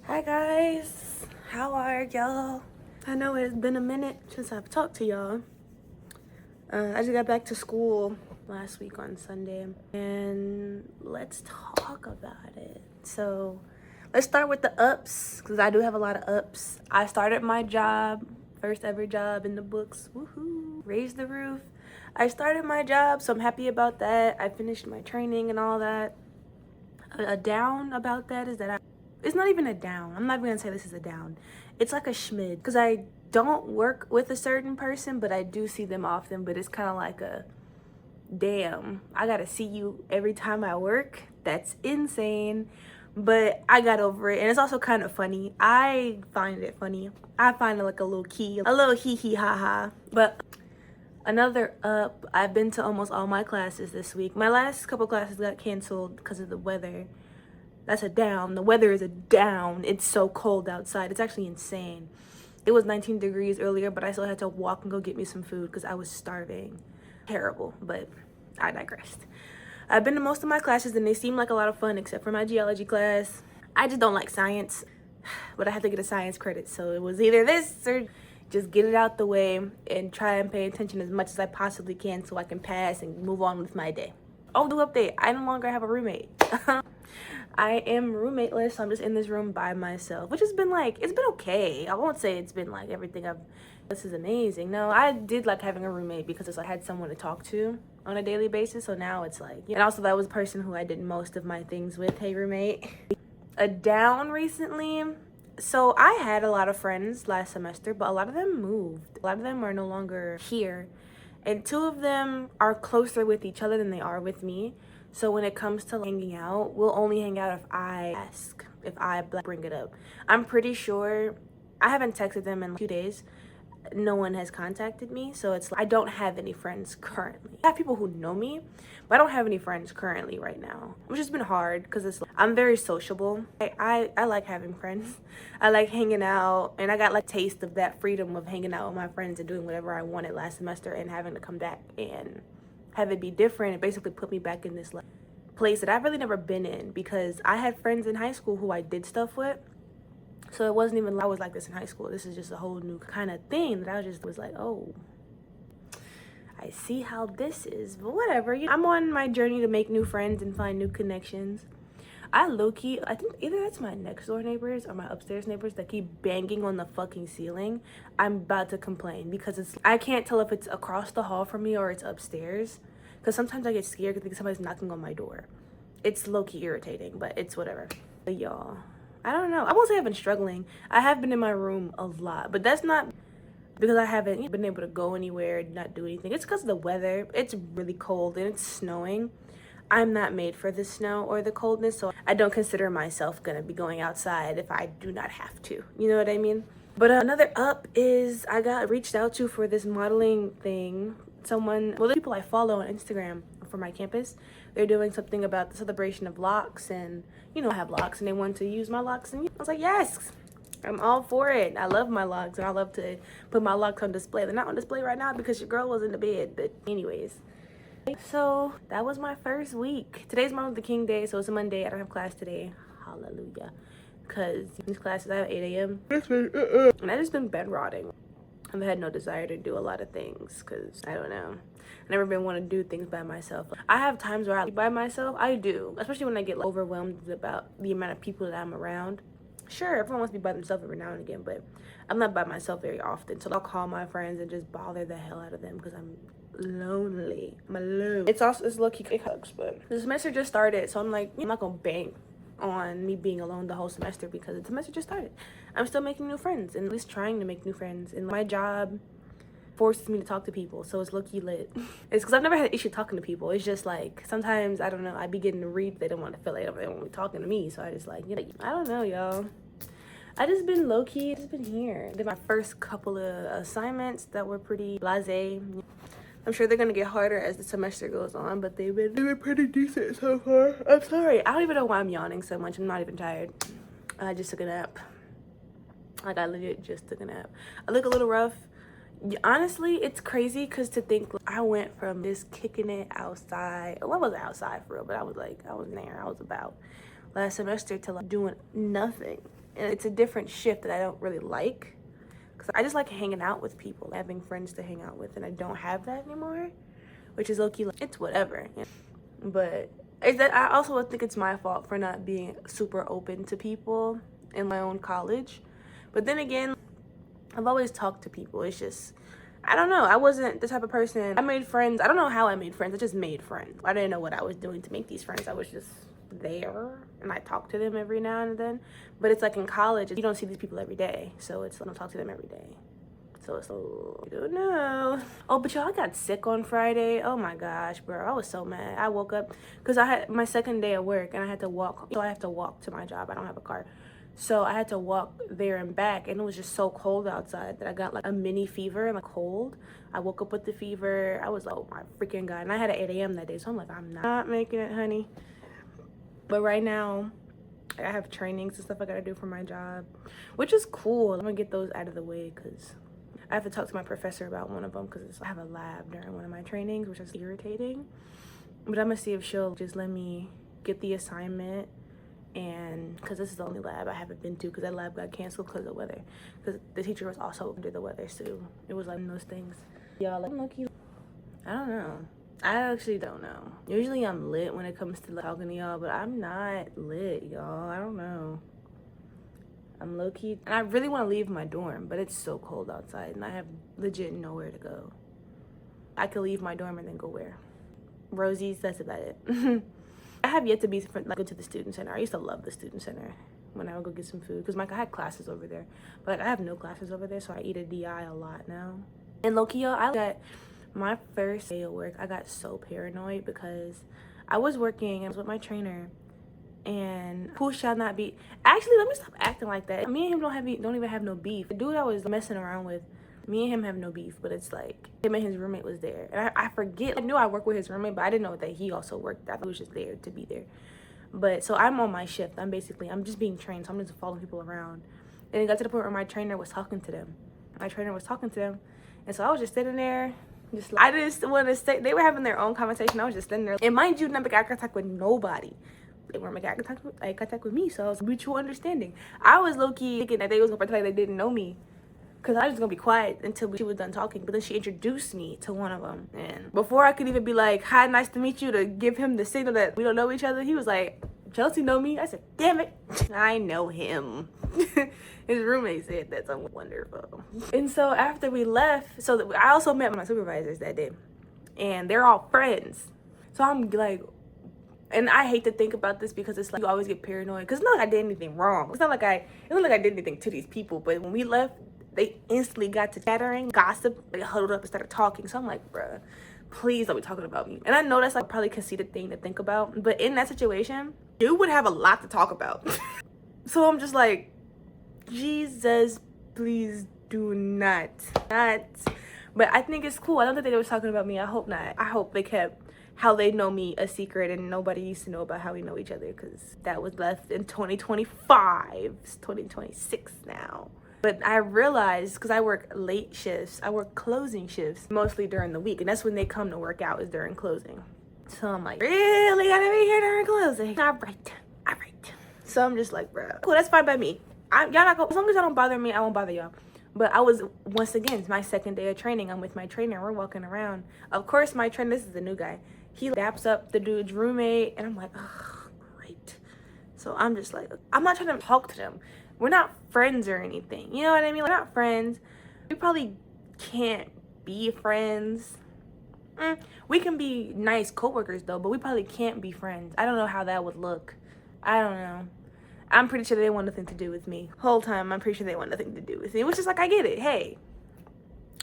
Hi guys, how are y'all? I know it's been a minute since I've talked to y'all. I just got back to school last week on Sunday, and let's talk about it. So, let's start with the ups, because I do have a lot of ups. I started my job, first ever job in the books. Woohoo! Raised the roof. I started my job, so I'm happy about that. I finished my training and all that. A down about that is that it's not even a down. I'm not even gonna say this is a down. It's like a schmid, because I don't work with a certain person, but I do see them often. But it's kind of like a damn, I gotta see you every time I work. That's insane. But I got over it, and it's also kind of funny. I find it funny. I find it like a little key, a little hee hee ha ha. But another up, I've been to almost all my classes this week. My last couple classes got canceled because of the weather. That's a down. The weather is a down. It's so cold outside. It's actually insane. It was 19 degrees earlier, but I still had to walk and go get me some food because I was starving. Terrible, but I digressed. I've been to most of my classes and they seem like a lot of fun except for my geology class. I just don't like science, but I had to get a science credit, so it was either this or just get it out the way and try and pay attention as much as I possibly can so I can pass and move on with my day. Oh, the update, I no longer have a roommate. I am roommateless, so I'm just in this room by myself, which has been like, it's been okay. I won't say it's been like everything this is amazing. No, I did like having a roommate because it's like I had someone to talk to on a daily basis, so now it's like, and also that was the person who I did most of my things with. Hey, roommate. A down recently. So I had a lot of friends last semester, but a lot of them moved. A lot of them are no longer here. And two of them are closer with each other than they are with me. So when it comes to hanging out, we'll only hang out if I ask, if I bring it up. I'm pretty sure, I haven't texted them in a few days. No one has contacted me, so it's like I don't have any friends currently. I have people who know me, but I don't have any friends currently right now, which has been hard because it's like, I'm very sociable. I like having friends. I like hanging out, and I got like taste of that freedom of hanging out with my friends and doing whatever I wanted last semester, and having to come back and have it be different. It basically put me back in this like place that I've really never been in, because I had friends in high school who I did stuff with. So it wasn't even I was like this in high school. This is just a whole new kind of thing that I just was like, oh, I see how this is. But whatever. I'm on my journey to make new friends and find new connections. I low-key, I think either that's my next door neighbors or my upstairs neighbors that keep banging on the fucking ceiling. I'm about to complain because I can't tell if it's across the hall from me or it's upstairs. Because sometimes I get scared because somebody's knocking on my door. It's low-key irritating, but it's whatever. But y'all, I don't know. I won't say I've been struggling. I have been in my room a lot, but that's not because I haven't been able to go anywhere, not do anything. It's because of the weather. It's really cold and it's snowing. I'm not made for the snow or the coldness, so I don't consider myself gonna be going outside if I do not have to. You know what I mean? But another up is I got reached out to for this modeling thing. The people I follow on Instagram for my campus, they're doing something about the celebration of locks, and I have locks and they want to use my locks, and I was like, yes, I'm all for it. I love my locks and I love to put my locks on display. They're not on display right now because your girl was in the bed, but anyways. So that was my first week. Today's Martin Luther King Day, so it's a Monday. I don't have class today. Hallelujah. Because these classes I have 8 a.m. And I just been bed rotting. I've had no desire to do a lot of things because I don't know. I've never been want to do things by myself. I have times where I by myself. I do, especially when I get like, overwhelmed about the amount of people that I'm around. Sure, everyone wants to be by themselves every now and again, but I'm not by myself very often. So I'll call my friends and just bother the hell out of them because I'm lonely. I'm alone. It's low-key it hugs, but the semester just started, so I'm like, I'm not gonna bank on me being alone the whole semester because the semester just started. I'm still making new friends and at least trying to make new friends, and my job forces me to talk to people, so it's low-key lit. It's because I've never had an issue talking to people. It's just like sometimes I don't know, I be getting to read, they don't want to feel like they don't want to be talking to me, so I just like, I don't know, y'all. I just been low-key, just been here. Did my first couple of assignments that were pretty blasé. I'm sure they're gonna get harder as the semester goes on, but they've been pretty decent so far. I'm sorry, I don't even know why I'm yawning so much. I'm not even tired. I just took a nap. Like, I legit just took a nap. I look a little rough. Honestly, it's crazy because to think I went from just kicking it outside. Well, I wasn't outside for real, but I was there. I was about last semester to like doing nothing. And it's a different shift that I don't really like. Because I just like hanging out with people, having friends to hang out with. And I don't have that anymore. Which is low-key, like, it's whatever. You know? But it's that I also think it's my fault for not being super open to people in my own college. But then again, I've always talked to people. It's just, I don't know. I wasn't the type of person. I made friends. I don't know how I made friends. I just made friends. I didn't know what I was doing to make these friends. I was just there, and I talked to them every now and then. But it's like in college, you don't see these people every day. So it's, I don't talk to them every day. So it's, I don't know. Oh, but y'all, I got sick on Friday. Oh my gosh, bro. I was so mad. I woke up because I had my second day at work and I had to walk. So I have to walk to my job. I don't have a car. So I had to walk there and back, and it was just so cold outside that I got like a mini fever and like cold. I woke up with the fever. I was like, oh my freaking God. And I had an 8 a.m. that day. So I'm like, I'm not making it, honey. But right now, I have trainings and stuff I gotta do for my job, which is cool. I'm gonna get those out of the way because I have to talk to my professor about one of them because I have a lab during one of my trainings, which is irritating. But I'm gonna see if she'll just let me get the assignment. And because this is the only lab I haven't been to because that lab got canceled because of weather. Because the teacher was also under the weather, so it was like those things. Y'all, like, lucky. I don't know. I actually don't know. Usually I'm lit when it comes to like, talking to y'all, but I'm not lit, y'all. I don't know. I'm low-key. And I really want to leave my dorm, but it's so cold outside and I have legit nowhere to go. I could leave my dorm and then go where? Rosie's, that's about it. I have yet to be like, go to the student center. I used to love the student center when I would go get some food because I had classes over there. But like I have no classes over there, so I eat a DI a lot now. And low-key, I got my first day of work. I got so paranoid because I was working and I was with my trainer. And who shall not be? Actually, let me stop acting like that. Me and him don't even have no beef. The dude I was messing around with, me and him have no beef, but it's like him and his roommate was there. And I forget, I knew I worked with his roommate, but I didn't know that he also worked. I thought he was just there to be there. But so I'm on my shift. I'm just being trained, so I'm just following people around. And it got to the point where my trainer was talking to them. And so I was just sitting there, I just want to say, they were having their own conversation. I was just sitting there. And mind you, not make eye contact with nobody. They weren't making eye contact with me, so it was mutual understanding. I was low-key thinking that they was gonna pretend like they didn't know me, because I was gonna be quiet until she was done talking. But then she introduced me to one of them, and before I could even be like, hi, nice to meet you, to give him the signal that we don't know each other, he was like, Chelsea know me? I said, damn it, I know him. His roommate said that's wonderful. And so after we left, so I also met my supervisors that day, and they're all friends. So I'm like, and I hate to think about this because it's like you always get paranoid because it's not like I did anything wrong. It's not like I did anything to these people. But when we left, they instantly got to chattering, gossip, they huddled up and started talking. So I'm like, bruh, please don't be talking about me. And I know that's like probably a conceited thing to think about. But in that situation, you would have a lot to talk about. So I'm just like, Jesus, please do not. But I think it's cool. I don't think they were talking about me. I hope not. I hope they kept how they know me a secret and nobody used to know about how we know each other because that was left in 2025. It's 2026 now. But I realized, because I work late shifts, I work closing shifts mostly during the week, and that's when they come to work out, is during closing. So I'm like, really gotta be here during closing? All right. So I'm just like, bro, cool, that's fine by me. Y'all not go, as long as y'all don't bother me, I won't bother y'all. But I was, once again, it's my second day of training. I'm with my trainer. We're walking around. Of course, my trainer, this is the new guy. He daps up the dude's roommate. And I'm like, oh, great. So I'm just like, I'm not trying to talk to them. We're not friends or anything. You know what I mean? We're not friends. We probably can't be friends. We can be nice coworkers, though. But we probably can't be friends. I don't know how that would look. I don't know. I'm pretty sure they want nothing to do with me. Whole time, I'm pretty sure they want nothing to do with me. Which is like, I get it. Hey,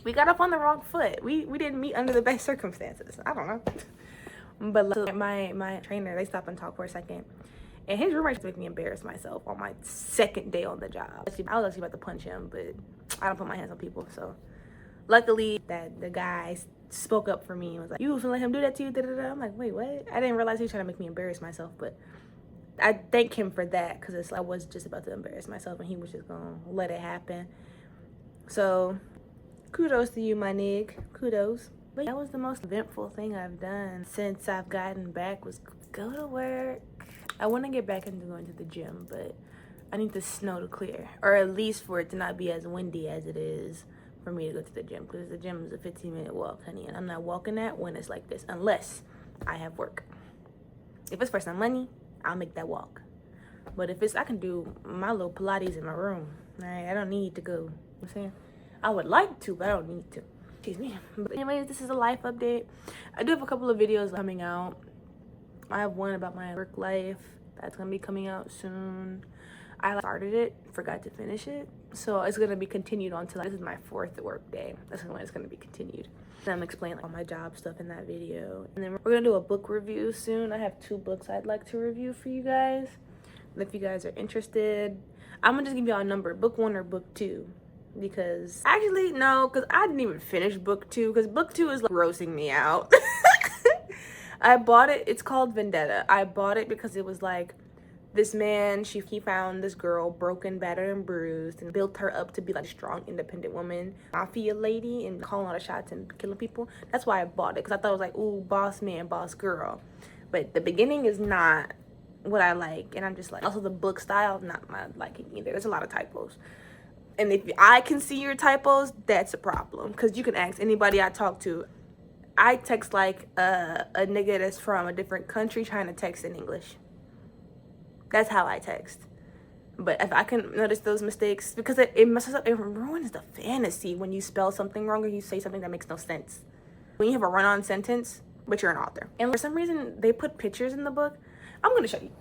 we got up on the wrong foot. We didn't meet under the best circumstances. I don't know. But like, my trainer, they stop and talk for a second. And his roommate made me embarrass myself on my second day on the job. I was actually about to punch him, but I don't put my hands on people. So luckily that the guy spoke up for me and was like, you was gonna let him do that to you? Da-da-da. I'm like, wait, what? I didn't realize he was trying to make me embarrass myself, but I thank him for that because it's like I was just about to embarrass myself and he was just gonna let it happen. So kudos to you, my nig. Kudos. But that was the most eventful thing I've done since I've gotten back, was go to work. I want to get back into going to the gym, but I need the snow to clear, or at least for it to not be as windy as it is for me to go to the gym, because the gym is a 15-minute walk, honey, and I'm not walking that when it's like this, unless I have work. If it's for some money, I'll make that walk. But if it's, I can do my little Pilates in my room. All right, I don't need to go. You know what I'm saying? I would like to, but I don't need to. Excuse me. But anyways, this is a life update. I do have a couple of videos coming out. I have one about my work life that's gonna be coming out soon. I started it, forgot to finish it, so it's gonna be continued on till this is my 4th work day. That's when it's gonna be continued. And I'm explaining all my job stuff in that video. And then we're gonna do a book review soon. I have 2 books I'd like to review for you guys. And if you guys are interested, I'm gonna just give y'all a number, book 1 or book 2. Because actually no, because I didn't even finish book 2, because book 2 is like grossing me out. I bought it, it's called Vendetta. I bought it because it was like, this man, he found this girl broken, battered, and bruised, and built her up to be like a strong, independent woman, mafia lady, and calling all the shots and killing people. That's why I bought it, because I thought it was like, ooh, boss man, boss girl. But the beginning is not what I like, and I'm just like, also the book style, not my liking either. There's a lot of typos. And if I can see your typos, that's a problem, because you can ask anybody I talk to. I text like a nigga that's from a different country trying to text in English. That's how I text. But if I can notice those mistakes, because it messes up, it ruins the fantasy when you spell something wrong or you say something that makes no sense. When you have a run-on sentence, but you're an author. And for some reason, they put pictures in the book. I'm gonna show you.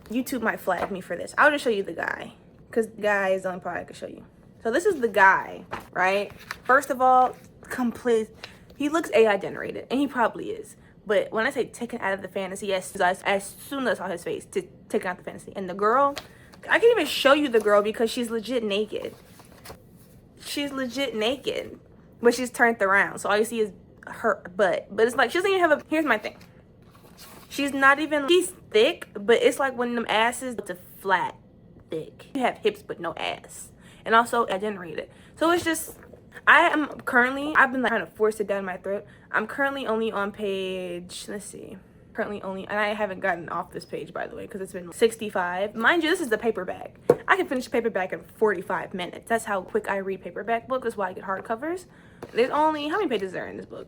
YouTube might flag me for this. I'll just show you the guy, because the guy is the only part I can show you. So this is the guy, right? First of all, he looks AI generated, and he probably is. But when I say taken out of the fantasy, as soon as I saw his face, taken out the fantasy. And the girl, I can't even show you the girl because she's legit naked. She's legit naked, but she's turned around. So all you see is her butt. But it's like, she doesn't even have here's my thing. She's thick, but it's like when them asses, it's a flat thick. You have hips, but no ass. And also, I generated. So it's just, I've been like trying to force it down my throat. I'm currently only on page, let's see. And I haven't gotten off this page, by the way, because it's been 65. Mind you, this is the paperback. I can finish a paperback in 45 minutes. That's how quick I read paperback books. That's why I get hardcovers. There's only, how many pages are in this book?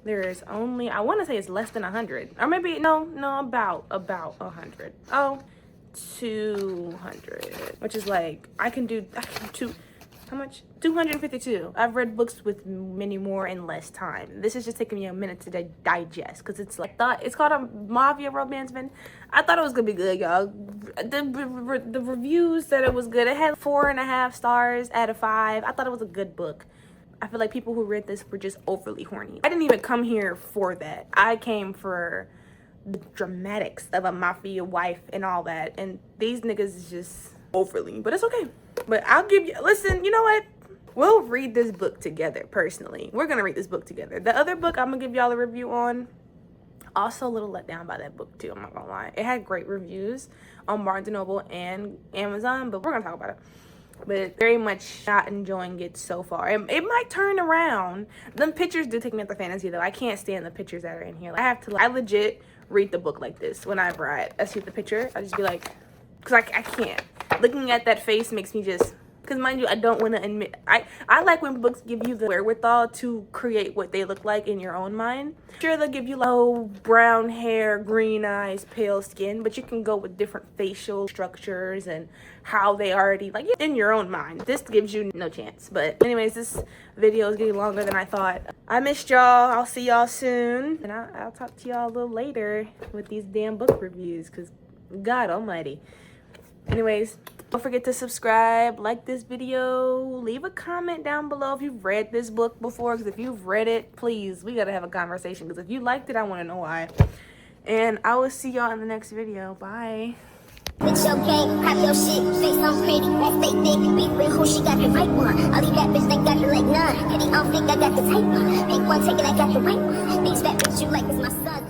There's only, I want to say it's less than 100. Or maybe, no, about 100. Oh, 200. Which is like, I can do how much? 252. I've read books with many more in less time. This is just taking me a minute to digest, because it's like, it's called a mafia romance. I thought it was gonna be good, y'all. The reviews said it was good. It had 4.5 stars out of 5. I thought it was a good book. I feel like people who read this were just overly horny. I didn't even come here for that. I came for the dramatics of a mafia wife and all that, and these niggas is just overly, but it's okay. But I'll give you, listen, you know what? We'll read this book together, personally. We're gonna read this book together. The other book I'm gonna give y'all a review on, also a little let down by that book too, I'm not gonna lie. It had great reviews on Barnes & Noble and Amazon, but we're gonna talk about it. But very much not enjoying it so far. It might turn around. Them pictures do take me out the fantasy though. I can't stand the pictures that are in here. I legit read the book like this. Whenever I see the picture, I just be like, because I can't. Looking at that face makes me just, because mind you, I don't want to admit, I like when books give you the wherewithal to create what they look like in your own mind. Sure, they'll give you low brown hair, green eyes, pale skin, but you can go with different facial structures and how they already, like, in your own mind. This gives you no chance. But anyways, this video is getting longer than I thought. I missed y'all. I'll see y'all soon. And I'll talk to y'all a little later with these damn book reviews, because God almighty. Anyways, don't forget to subscribe, like this video, leave a comment down below if you've read this book before, because if you've read it, please, we gotta have a conversation, because if you liked it, I want to know why. And I will see y'all in the next video. Bye. Bitch, your game, pop your shit, say something pretty, let's stay thick, be with who she got the right one. All these bad bitch, they got the like none, and they all think I got the type one. Pick one, take it, I got the right one. These bad bitch, you like is my son.